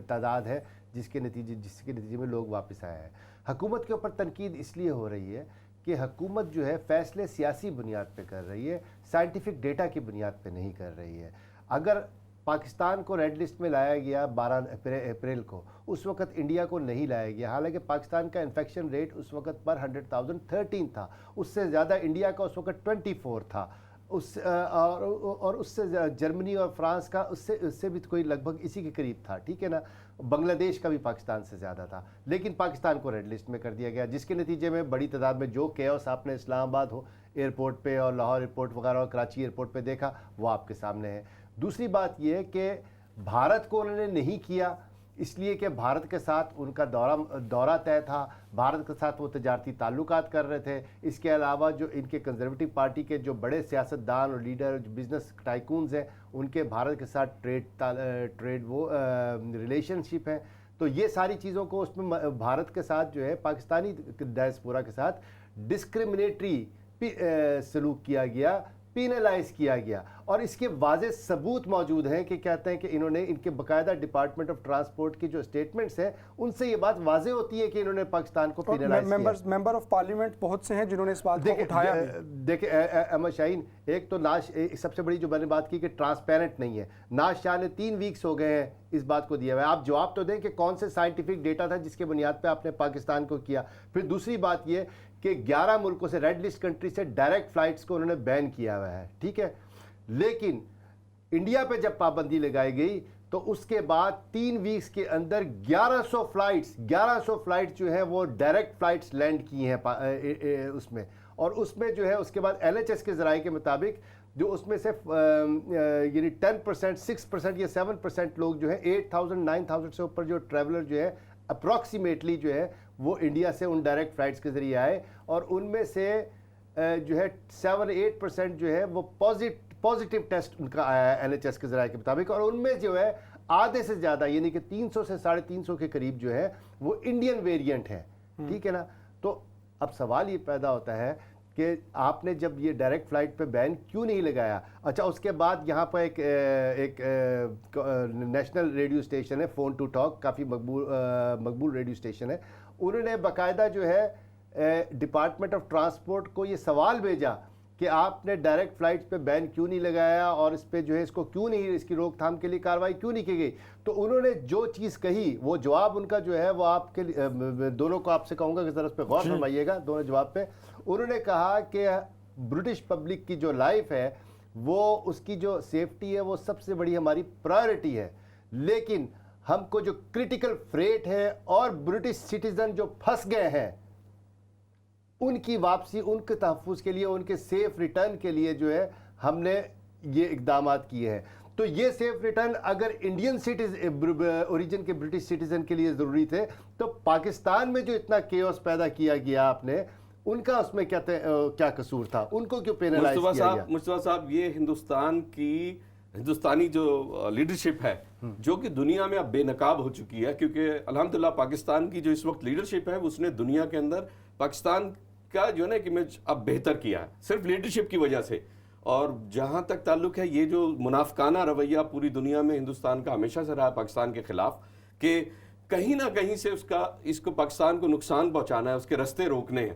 تعداد ہے جس کے نتیجے میں لوگ واپس آئے ہیں۔ حکومت کے اوپر تنقید اس لیے ہو رہی ہے کہ حکومت جو ہے فیصلے سیاسی بنیاد پہ کر رہی ہے، سائنٹیفک ڈیٹا کی بنیاد پہ نہیں کر رہی ہے۔ اگر پاکستان کو ریڈ لسٹ میں لایا گیا 12 اپریل کو، اس وقت انڈیا کو نہیں لایا گیا، حالانکہ پاکستان کا انفیکشن ریٹ اس وقت پر 100,000 13 تھا، اس سے زیادہ انڈیا کا اس وقت 24 تھا، اور اس سے جرمنی اور فرانس کا اس سے بھی کوئی لگ بھگ اسی کے قریب تھا، ٹھیک ہے نا۔ بنگلہ دیش کا بھی پاکستان سے زیادہ تھا، لیکن پاکستان کو ریڈ لسٹ میں کر دیا گیا، جس کے نتیجے میں بڑی تعداد میں جو کیوس آپ نے اسلام آباد ایئرپورٹ پہ اور لاہور ایئرپورٹ وغیرہ اور کراچی ایئرپورٹ پہ دیکھا وہ آپ کے سامنے ہے۔ دوسری بات یہ ہے کہ بھارت کو انہوں نے نہیں کیا اس لیے کہ بھارت کے ساتھ ان کا دورہ طے تھا، بھارت کے ساتھ وہ تجارتی تعلقات کر رہے تھے۔ اس کے علاوہ جو ان کے کنزرویٹو پارٹی کے جو بڑے سیاستدان اور لیڈر جو بزنس ٹائکونز ہیں ان کے بھارت کے ساتھ ٹریڈ وہ ریلیشن شپ ہیں، تو یہ ساری چیزوں کو اس میں بھارت کے ساتھ جو ہے پاکستانی ڈائسپورا کے ساتھ ڈسکریمنیٹری سلوک کیا گیا، پینلائز کیا گیا، اور اس کے واضح ثبوت موجود ہیں کہ کہتے ہیں کہ انہوں نے ان کے باقاعدہ ڈپارٹمنٹ آف ٹرانسپورٹ کی جو اسٹیٹمنٹس ہیں ان سے یہ بات واضح ہوتی ہے کہ انہوں نے پاکستان کو پینلائز کیا۔ ممبر آف پارلیمنٹ بہت سے ہیں جنہوں نے اس بات کو اٹھایا بھی۔ دیکھیں احمد شاہین، ایک تو سب سے بڑی جو میں نے بات کی کہ ٹرانسپیرنٹ نہیں ہے، ناز شاہ نے 3 ویکس ہو گئے ہیں اس بات کو دیا ہوا ہے، آپ جواب تو دیں کہ کون سے سائنٹیفک ڈیٹا تھا جس کے بنیاد پہ آپ نے پاکستان کو کیا۔ پھر دوسری بات یہ کہ 11 ملکوں سے ریڈ لسٹ کنٹری سے ڈائریکٹ فلائٹس کو انہوں نے بین کیا ہوا ہے، ٹھیک ہے، لیکن انڈیا پہ جب پابندی لگائی گئی تو اس کے بعد 3 ویکس کے اندر 1100 فلائٹس جو ہیں وہ ڈائریکٹ فلائٹس لینڈ کی ہیں اس میں، اور اس میں جو ہے اس کے بعد LHS کے ذرائع کے مطابق جو اس میں سے یعنی 10%، 6% یا 7% لوگ جو ہیں 8,000 9,000 سے اوپر جو ٹریولر جو ہے اپروکسیمیٹلی جو ہے وہ انڈیا سے ان ڈائریکٹ فلائٹس کے ذریعے آئے، اور ان میں سے جو ہے 7-8% جو ہے وہ پازیٹیو ٹیسٹ ان کا آیا ہے LHS کے ذرائع کے مطابق، اور ان میں جو ہے آدھے سے زیادہ یعنی کہ 300 سے 350 کے قریب جو ہے وہ انڈین ویریئنٹ ہے، ٹھیک ہے نا۔ تو اب سوال یہ پیدا ہوتا ہے کہ آپ نے جب یہ ڈائریکٹ فلائٹ پہ بین کیوں نہیں لگایا؟ اچھا، اس کے بعد یہاں پر ایک نیشنل ریڈیو اسٹیشن ہے فون ٹو ٹاک، کافی مقبول ریڈیو اسٹیشن ہے، انہوں نے باقاعدہ جو ہے ڈپارٹمنٹ آف ٹرانسپورٹ کو یہ سوال بھیجا کہ آپ نے ڈائریکٹ فلائٹس پہ بین کیوں نہیں لگایا اور اس پہ جو ہے اس کو کیوں نہیں، اس کی روک تھام کے لیے کارروائی کیوں نہیں کی گئی؟ تو انہوں نے جو چیز کہی وہ جواب ان کا جو ہے وہ آپ کے دونوں کو آپ سے کہوں گا کہ ذرا اس پہ غور فرمائیے گا دونوں جواب پہ۔ انہوں نے کہا کہ برٹش پبلک کی جو لائف ہے وہ اس کی جو سیفٹی ہے وہ سب سے بڑی ہماری پرائرٹی ہے، لیکن ہم کو جو کرٹیکل فریٹ ہے اور برٹش سٹیزن جو پھنس گئے ہیں ان کی واپسی، ان کے تحفظ کے لیے، ان کے سیف ریٹرن کے لیے جو ہے ہم نے یہ اقدامات کیے ہیں۔ تو یہ سیف ریٹرن اگر انڈین اوریجن کے برٹش سٹیزن کے لیے ضروری تھے تو پاکستان میں جو اتنا کیوس پیدا کیا گیا آپ نے، ان کا اس میں کیا قصور تھا؟ ان کو کیوں پینلائز کیا گیا؟ مصطفیٰ صاحب، یہ ہندوستانی جو لیڈرشپ ہے جو کہ دنیا میں اب بے نقاب ہو چکی ہے، کیونکہ الحمدللہ پاکستان کی جو اس وقت لیڈرشپ ہے اس نے دنیا کے اندر پاکستان کا جو ہے نا امیج اب بہتر کیا ہے صرف لیڈرشپ کی وجہ سے۔ اور جہاں تک تعلق ہے یہ جو منافقانہ رویہ پوری دنیا میں ہندوستان کا ہمیشہ سے رہا ہے پاکستان کے خلاف، کہ کہیں نہ کہیں سے اس کو پاکستان کو نقصان پہنچانا ہے، اس کے رستے روکنے ہیں،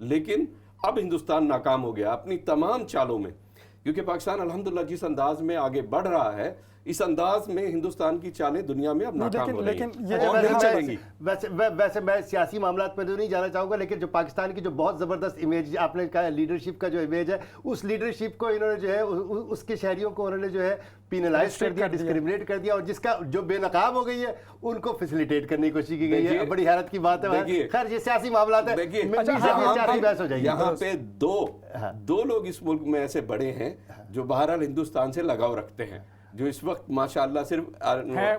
لیکن اب ہندوستان ناکام ہو گیا اپنی تمام چالوں میں، کیونکہ پاکستان الحمدللہ جس انداز میں آگے بڑھ رہا ہے اس انداز میں ہندوستان کی چالیں دنیا میں اب ناکام ہو رہی ہیں. ویسے میں سیاسی معاملات میں تو نہیں جانا چاہوں گا، لیکن جو پاکستان کی جو بہت زبردست امیج آپ نے کہا لیڈرشپ کا جو امیج ہے، اس لیڈرشپ کو انہوں نے جو ہے اس کے شہریوں کو انہوں نے جو ہے پینلائز کر دیا، ڈسکریمنیٹ کر دیا، اور جس کا جو بے نقاب ہو گئی ہے ان کو فیسیلیٹیٹ کرنے کی کوشش کی گئی ہے. بڑی حیرت کی بات ہے. خیر یہ سیاسی معاملات ہیں، بحث ہو جائے گی. یہاں پہ دو لوگ اس ملک میں ایسے بڑے ہیں جو بہرحال ہندوستان سے لگاؤ رکھتے ہیں، جو اس وقت ماشاءاللہ صرف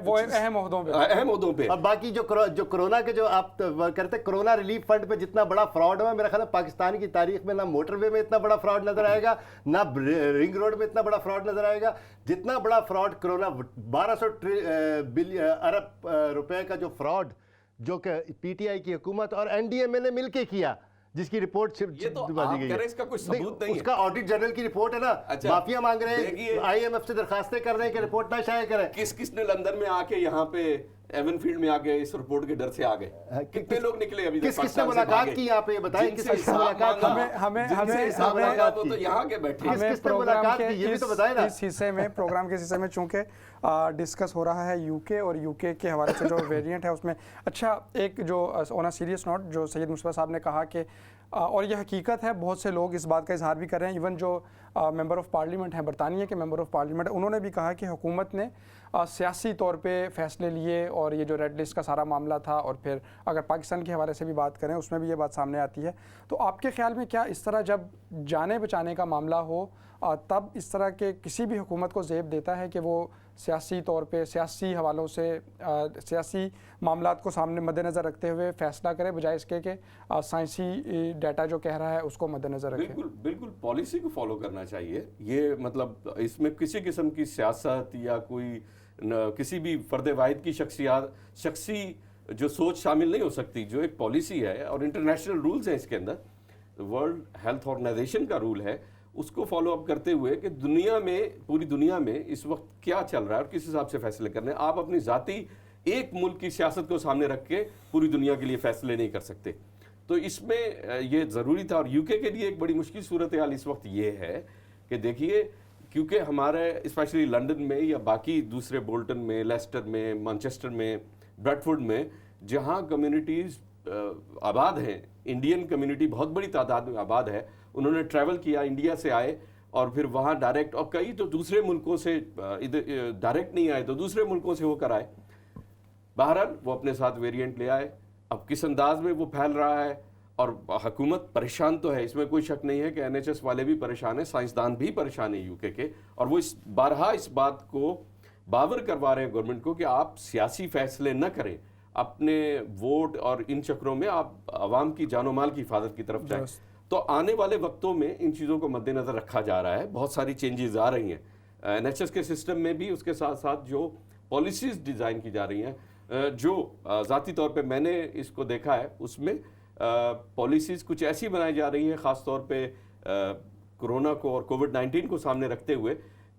وہ اہم عہدوں پہ. اور باقی جو کرونا کے جو آپ کرتے کرونا ریلیف فنڈ پہ جتنا بڑا فراڈ ہوا، میرا خیال ہے پاکستان کی تاریخ میں نہ موٹر وے میں اتنا بڑا فراڈ نظر آئے گا، نہ رنگ روڈ میں اتنا بڑا فراڈ نظر آئے گا جتنا بڑا فراڈ کرونا 1200 ارب روپے کا جو فراڈ جو کہ پی ٹی آئی کی حکومت اور این ڈی ایم اے نے مل کے کیا، جس کی رپورٹ اس کا کوئی ثبوت نہیں ہے. اس کا آڈٹ جنرل کی رپورٹ ہے نا. معافیا مانگ رہے ہیں، آئی ایم ایف سے درخواستیں کر رہے ہیں کہ رپورٹ نہ شائع کریں. کس نے لندن میں آ کے یہاں پہ ایون فیلڈ میں آ گئے اس رپورٹ کے ڈر سے آ گئے؟ کتنے لوگ نکلے ابھی تک؟ کس نے ملاقات کی یہاں پہ؟ یہ بتائیں کس سے ملاقات کی؟ یہاں کے بیٹھے کس نے ملاقات کی یہ بھی تو بتائیں نا. اس حصے میں پروگرام کے حصے میں چونکہ ڈسکس ہو رہا ہے یو کے اور یو کے حوالے سے جو ویریئنٹ ہے اس میں اچھا ایک جو آن اے سیریس نوٹ جو سید مصطفیٰ صاحب نے کہا کہ اور یہ حقیقت ہے، بہت سے لوگ اس بات کا اظہار بھی کر رہے ہیں، ایون جو ممبر آف پارلیمنٹ ہیں، برطانیہ کے ممبر آف پارلیمنٹ، انہوں نے بھی کہا کہ حکومت نے سیاسی طور پہ فیصلے لیے اور یہ جو ریڈ لسٹ کا سارا معاملہ تھا، اور پھر اگر پاکستان کے حوالے سے بھی بات کریں اس میں بھی یہ بات سامنے آتی ہے. تو آپ کے خیال میں کیا اس طرح جب جانے بچانے کا معاملہ ہو تب اس طرح کے کسی بھی حکومت کو زیب دیتا ہے کہ وہ سیاسی طور پہ سیاسی حوالوں سے سیاسی معاملات کو سامنے مد نظر رکھتے ہوئے فیصلہ کرے بجائے اس کے کہ سائنسی ڈیٹا جو کہہ رہا ہے اس کو مد نظر رکھے؟ بالکل پالیسی کو فالو کرنا چاہیے. یہ مطلب اس میں کسی قسم کی سیاست یا کوئی کسی بھی فرد واحد کی شخصی جو سوچ شامل نہیں ہو سکتی. جو ایک پالیسی ہے اور انٹرنیشنل رولز ہیں اس کے اندر، ورلڈ ہیلتھ آرگنائزیشن کا رول ہے، اس کو فالو اپ کرتے ہوئے کہ دنیا میں پوری دنیا میں اس وقت کیا چل رہا ہے اور کس حساب سے فیصلے کرنے ہیں. آپ اپنی ذاتی ایک ملک کی سیاست کو سامنے رکھ کے پوری دنیا کے لیے فیصلے نہیں کر سکتے. تو اس میں یہ ضروری تھا. اور یو کے لیے ایک بڑی مشکل صورتحال اس وقت یہ ہے کہ دیکھیے، کیونکہ ہمارے اسپیشلی لنڈن میں یا باقی دوسرے بولٹن میں، لیسٹر میں، مانچسٹر میں، بریڈ فورڈ میں، جہاں کمیونٹیز آباد ہیں، انڈین کمیونٹی بہت بڑی تعداد میں آباد ہے، انہوں نے ٹریول کیا، انڈیا سے آئے اور پھر وہاں ڈائریکٹ، اور کئی تو دوسرے ملکوں سے ڈائریکٹ نہیں آئے تو دوسرے ملکوں سے ہو کر آئے. بہرحال وہ اپنے ساتھ ویریئنٹ لے آئے. اب کس انداز میں وہ پھیل رہا ہے، اور حکومت پریشان تو ہے، اس میں کوئی شک نہیں ہے کہ NHS والے بھی پریشان ہیں، سائنسدان بھی پریشان ہیں یو کے، اور وہ بارہا اس بات کو باور کروا رہے ہیں گورنمنٹ کو کہ آپ سیاسی فیصلے نہ کریں، اپنے ووٹ اور ان چکروں میں آپ عوام کی جان و مال کی حفاظت کی طرف جائیں. تو آنے والے وقتوں میں ان چیزوں کو مد نظر رکھا جا رہا ہے. بہت ساری چینجز آ رہی ہیں NHS کے سسٹم میں بھی، اس کے ساتھ ساتھ جو پالیسیز ڈیزائن کی جا رہی ہیں، جو ذاتی طور پہ میں نے اس کو دیکھا ہے، اس میں پالیسیز کچھ ایسی بنائی جا رہی ہیں خاص طور پہ کرونا کو اور کووڈ-19 کو سامنے رکھتے ہوئے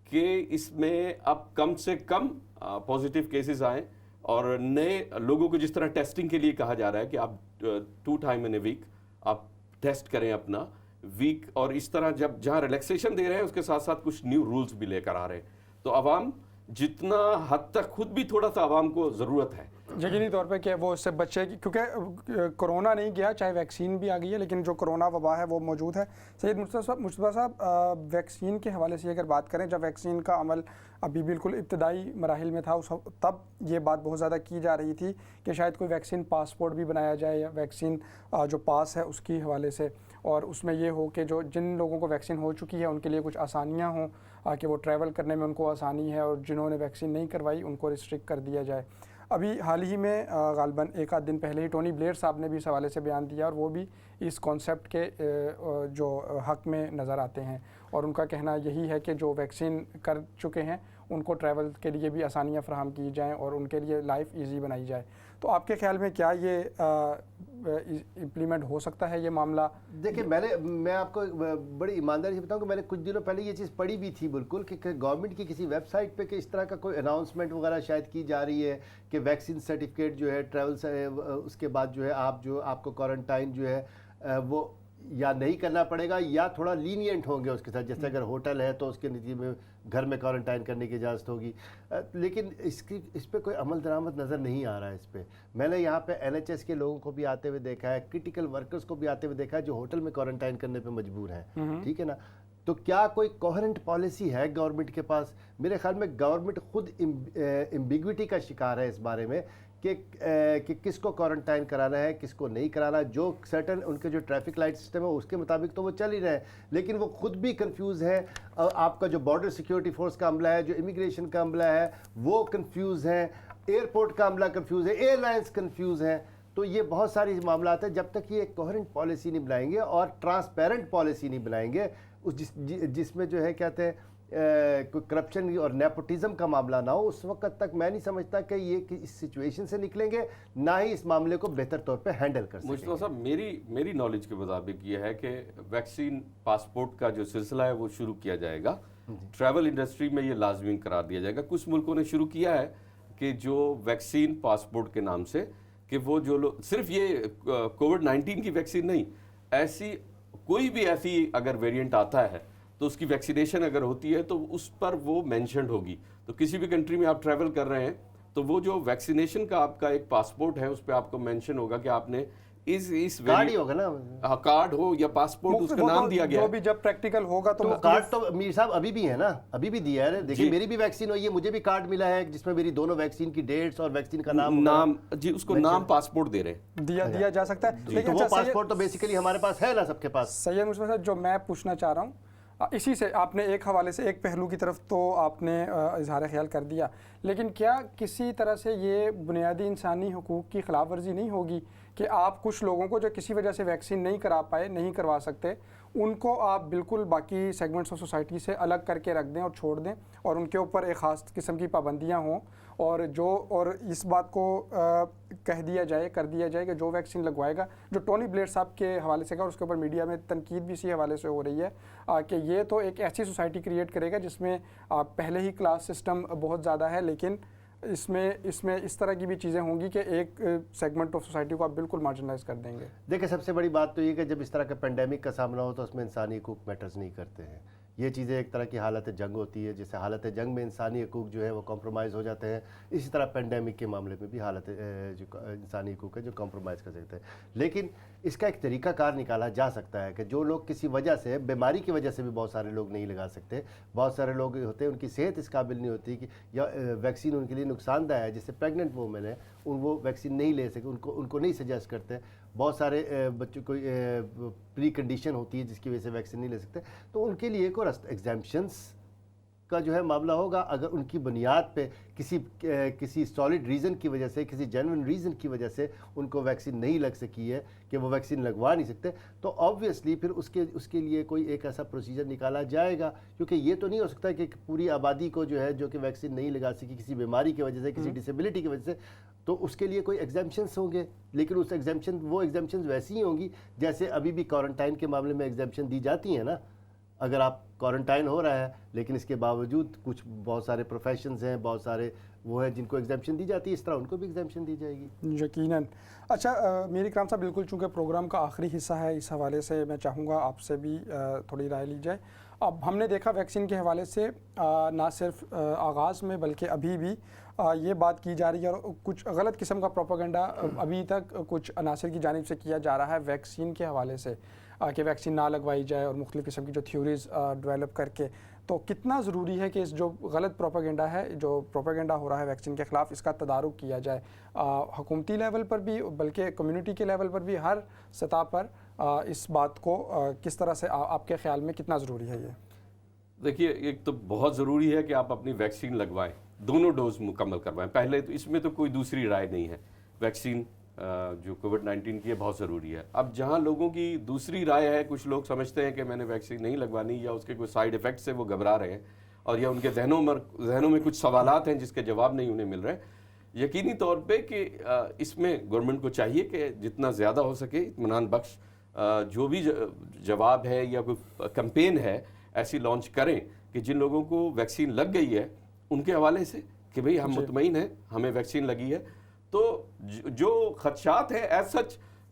کہ اس میں اب کم سے کم پازیٹیو کیسز آئیں، اور نئے لوگوں کو جس طرح ٹیسٹنگ کے لیے کہا جا رہا ہے کہ آپ 2 ٹائم ان اے ویک آپ ٹیسٹ کریں اپنا ویک، اور اس طرح جہاں ریلیکسیشن دے رہے ہیں اس کے ساتھ ساتھ کچھ نیو رولز بھی لے کر آ رہے ہیں. تو عوام جتنا حد تک خود بھی تھوڑا سا عوام کو ضرورت ہے یقینی طور پہ کہ وہ اس سے بچے گی، کیونکہ کرونا نہیں گیا، چاہے ویکسین بھی آ گئی ہے، لیکن جو کرونا وبا ہے وہ موجود ہے. سید مصطفیٰ صاحب، ویکسین کے حوالے سے اگر بات کریں، جب ویکسین کا عمل ابھی بالکل ابتدائی مراحل میں تھا، تب یہ بات بہت زیادہ کی جا رہی تھی کہ شاید کوئی ویکسین پاسپورٹ بھی بنایا جائے، یا ویکسین جو پاس ہے اس کی حوالے سے، اور اس میں یہ ہو کہ جو جن لوگوں کو ویکسین ہو چکی ہے ان کے لیے کچھ آسانیاں ہوں کہ وہ ٹریول کرنے میں ان کو آسانی ہے، اور جنہوں نے ویکسین نہیں کروائی ان کو ریسٹرکٹ کر دیا جائے. ابھی حال ہی میں غالباً 1 آدھ دن پہلے ہی ٹونی بلیئر صاحب نے بھی اس حوالے سے بیان دیا، اور وہ بھی اس کانسیپٹ کے جو حق میں نظر آتے ہیں، اور ان کا کہنا یہی ہے کہ جو ویکسین کر چکے ہیں ان کو ٹریول کے لیے بھی آسانیاں فراہم کی جائیں اور ان کے لیے لائف ایزی بنائی جائے. تو آپ کے خیال میں کیا یہ امپلیمنٹ ہو سکتا ہے یہ معاملہ؟ دیکھیں، میں آپ کو بڑی ایمانداری سے بتاؤں کہ میں نے کچھ دنوں پہلے یہ چیز پڑھی بھی تھی بالکل، کہ گورنمنٹ کی کسی ویب سائٹ پہ کہ اس طرح کا کوئی اناؤنسمنٹ وغیرہ شاید کی جا رہی ہے کہ ویکسین سرٹیفکیٹ جو ہے ٹریول سے اس کے بعد جو ہے آپ کو کوارنٹائن جو ہے وہ یا نہیں کرنا پڑے گا یا تھوڑا لینینٹ ہوں گے اس کے ساتھ. جیسے اگر ہوٹل ہے تو اس کے نتیجے میں گھر میں کوارنٹائن کرنے کی اجازت ہوگی, لیکن اس پہ کوئی عمل درآمد نظر نہیں آ رہا ہے. اس پہ میں نے یہاں پہ NHS کے لوگوں کو بھی آتے ہوئے دیکھا ہے, کرٹیکل ورکرز کو بھی آتے ہوئے دیکھا ہے جو ہوٹل میں کوارنٹائن کرنے پہ مجبور ہیں. ٹھیک ہے نا, تو کیا کوئی کوہرنٹ پالیسی ہے گورنمنٹ کے پاس؟ میرے خیال میں گورنمنٹ خود ایمبیگوٹی کا شکار ہے اس بارے میں کہ کس کو کوارنٹائن کرانا ہے, کس کو نہیں کرانا. جو سرٹن ان کے جو ٹریفک لائٹ سسٹم ہے اس کے مطابق تو وہ چل ہی رہے ہیں, لیکن وہ خود بھی کنفیوز ہے. آپ کا جو بارڈر سیکیورٹی فورس کا عملہ ہے, جو امیگریشن کا عملہ ہے, وہ کنفیوز ہیں. ایئرپورٹ کا عملہ کنفیوز ہے, ایئر لائنس کنفیوز ہیں. تو یہ بہت ساری معاملات ہیں. جب تک یہ ایک کوہرنٹ پالیسی نہیں بنائیں گے اور ٹرانسپیرنٹ پالیسی نہیں بنائیں گے, جس میں جو ہے کہتے ہیں کوئی کرپشن اور نیپوٹزم کا معاملہ نہ ہو, اس وقت تک میں نہیں سمجھتا کہ یہ اس سچویشن سے نکلیں گے, نہ ہی اس معاملے کو بہتر طور پہ ہینڈل کر سکیں گے. مجتبیٰ صاحب, میری نالج کے مطابق یہ ہے کہ ویکسین پاسپورٹ کا جو سلسلہ ہے وہ شروع کیا جائے گا. ٹریول انڈسٹری میں یہ لازمی قرار دیا جائے گا. کچھ ملکوں نے شروع کیا ہے کہ جو ویکسین پاسپورٹ کے نام سے, کہ وہ جو لوگ صرف یہ کووڈ-19 کی ویکسین نہیں, ایسی کوئی بھی ایسی اگر ویریئنٹ آتا ہے تو اس کی ویکسینیشن اگر ہوتی ہے تو اس پر وہ مینشنڈ ہوگی. تو کسی بھی کنٹری میں آپ ٹریول کر رہے ہیں تو وہ جو ویکسینیشن کا آپ کا ایک پاسپورٹ ہے اس پہ آپ کو مینشن ہوگا کہ آپ نے اس کارڈ ہی ہوگا نا, کارڈ ہو یا پاسپورٹ, اس کا نام دیا گیا ہے. جو بھی جب پریکٹیکل ہوگا تو کارڈ تو میر صاحب ابھی بھی ہے نا, ابھی بھی دیا ہے. دیکھیں میری بھی ویکسین ہوئی ہے, مجھے بھی کارڈ ملا ہے جس میں میری دونوں ویکسین کی ڈیٹس اور ویکسین کا نام جی اس کو نام پاسپورٹ دے رہے ہیں, دیا جا سکتا ہے. لیکن وہ پاسپورٹ تو بیسیکلی ہمارے پاس ہے نا سب کے پاس. سید مصطفیٰ صاحب, جو میں پوچھنا چاہ رہا ہوں اسی سے, آپ نے ایک حوالے سے ایک پہلو کی طرف تو آپ نے اظہار خیال کر دیا, لیکن کیا کسی طرح سے یہ بنیادی انسانی حقوق کی خلاف ورزی نہیں ہوگی کہ آپ کچھ لوگوں کو جو کسی وجہ سے ویکسین نہیں کرا پائے, نہیں کروا سکتے, ان کو آپ بالکل باقی سیگمنٹس آف سوسائٹی سے الگ کر کے رکھ دیں اور چھوڑ دیں, اور ان کے اوپر ایک خاص قسم کی پابندیاں ہوں, اور اس بات کو کہہ دیا جائے, کر دیا جائے کہ جو ویکسین لگوائے گا, جو ٹونی بلیئر صاحب کے حوالے سے کہا, اور اس کے اوپر میڈیا میں تنقید بھی اسی حوالے سے ہو رہی ہے کہ یہ تو ایک ایسی سوسائٹی کریٹ کرے گا جس میں پہلے ہی کلاس سسٹم بہت زیادہ ہے, لیکن اس میں اس طرح کی بھی چیزیں ہوں گی کہ ایک سیگمنٹ آف سوسائٹی کو آپ بالکل مارجنلائز کر دیں گے. دیکھیں سب سے بڑی بات تو یہ کہ جب اس طرح کا پینڈیمک کا سامنا ہو تو اس میں انسانی حقوق میٹرز نہیں کرتے ہیں. یہ چیزیں ایک طرح کی حالت جنگ ہوتی ہے, جیسے حالت جنگ میں انسانی حقوق جو ہے وہ کمپرومائز ہو جاتے ہیں, اسی طرح پینڈیمک کے معاملے میں بھی حالت جو انسانی حقوق ہے جو کمپرومائز کر سکتے ہیں. لیکن اس کا ایک طریقہ کار نکالا جا سکتا ہے کہ جو لوگ کسی وجہ سے, بیماری کی وجہ سے بھی بہت سارے لوگ نہیں لگا سکتے, بہت سارے لوگ ہوتے ہیں ان کی صحت اس قابل نہیں ہوتی کہ یا ویکسین ان کے لیے نقصان دہ ہے, جیسے پریگننٹ وومن ہے وہ ویکسین نہیں لے سکتے, ان کو نہیں سجیسٹ کرتے. بہت سارے بچوں کو پری کنڈیشن ہوتی ہے جس کی وجہ سے ویکسین نہیں لے سکتے, تو ان کے لیے ایک اور ایگزیمپشنس کا جو ہے معاملہ ہوگا. اگر ان کی بنیاد پہ کسی سالڈ ریزن کی وجہ سے, کسی جینوئن ریزن کی وجہ سے ان کو ویکسین نہیں لگ سکی ہے کہ وہ ویکسین لگوا نہیں سکتے, تو آبویسلی پھر اس کے لیے کوئی ایک ایسا پروسیجر نکالا جائے گا, کیونکہ یہ تو نہیں ہو سکتا کہ پوری آبادی کو جو ہے جو کہ ویکسین نہیں لگا سکی کسی بیماری کی وجہ سے, کسی ڈسیبلٹی کی وجہ سے, تو اس کے لیے کوئی ایگزیمپشنس ہوں گے. لیکن وہ ایگزیمپشنز ویسی ہی ہوں گی جیسے ابھی بھی کوارنٹائن کے معاملے میں ایگزیمپشن دی جاتی ہیں نا. اگر آپ کوارنٹائن ہو رہا ہے لیکن اس کے باوجود کچھ بہت سارے پروفیشنز ہیں, بہت سارے وہ ہیں جن کو ایگزیمپشن دی جاتی ہے, اس طرح ان کو بھی ایگزیمپشن دی جائے گی یقیناً. اچھا میر اکرام صاحب, بالکل چونکہ پروگرام کا آخری حصہ ہے, اس حوالے سے میں چاہوں گا آپ سے بھی تھوڑی رائے لی جائے. اب ہم نے دیکھا ویکسین کے حوالے سے نہ صرف آغاز میں بلکہ ابھی بھی یہ بات کی جا رہی ہے, اور کچھ غلط قسم کا پروپیگنڈا ابھی تک کچھ عناصر کی جانب سے کیا جا رہا ہے ویکسین کے حوالے سے, کہ ویکسین نہ لگوائی جائے, اور مختلف قسم کی جو تھیوریز ڈیولپ کر کے. تو کتنا ضروری ہے کہ اس جو غلط پروپیگنڈا ہے, جو پروپیگنڈا ہو رہا ہے ویکسین کے خلاف, اس کا تدارک کیا جائے حکومتی لیول پر بھی بلکہ کمیونٹی کے لیول پر بھی, ہر سطح پر اس بات کو کس طرح سے آپ کے خیال میں کتنا ضروری ہے؟ یہ دیکھیے, ایک تو بہت ضروری ہے کہ آپ اپنی ویکسین لگوائیں, دونوں ڈوز مکمل کروائیں. پہلے تو اس میں تو کوئی دوسری رائے نہیں ہے, ویکسین جو کووڈ-19 کی ہے بہت ضروری ہے. اب جہاں لوگوں کی دوسری رائے ہے, کچھ لوگ سمجھتے ہیں کہ میں نے ویکسین نہیں لگوانی, یا اس کے کوئی سائیڈ ایفیکٹ سے وہ گھبرا رہے ہیں, اور یا ان کے ذہنوں میں کچھ سوالات ہیں جس کے جواب نہیں انہیں مل رہے. یقینی طور پہ کہ اس میں گورنمنٹ کو چاہیے کہ جتنا زیادہ ہو سکے اطمینان بخش جو بھی جواب ہے یا کوئی کمپین ہے ایسی لانچ کریں کہ جن لوگوں کو ویکسین لگ گئی ہے ان کے حوالے سے کہ بھئی ہم مطمئن ہیں, ہمیں ویکسین لگی ہے. تو جو خدشات ہیں ایز سچ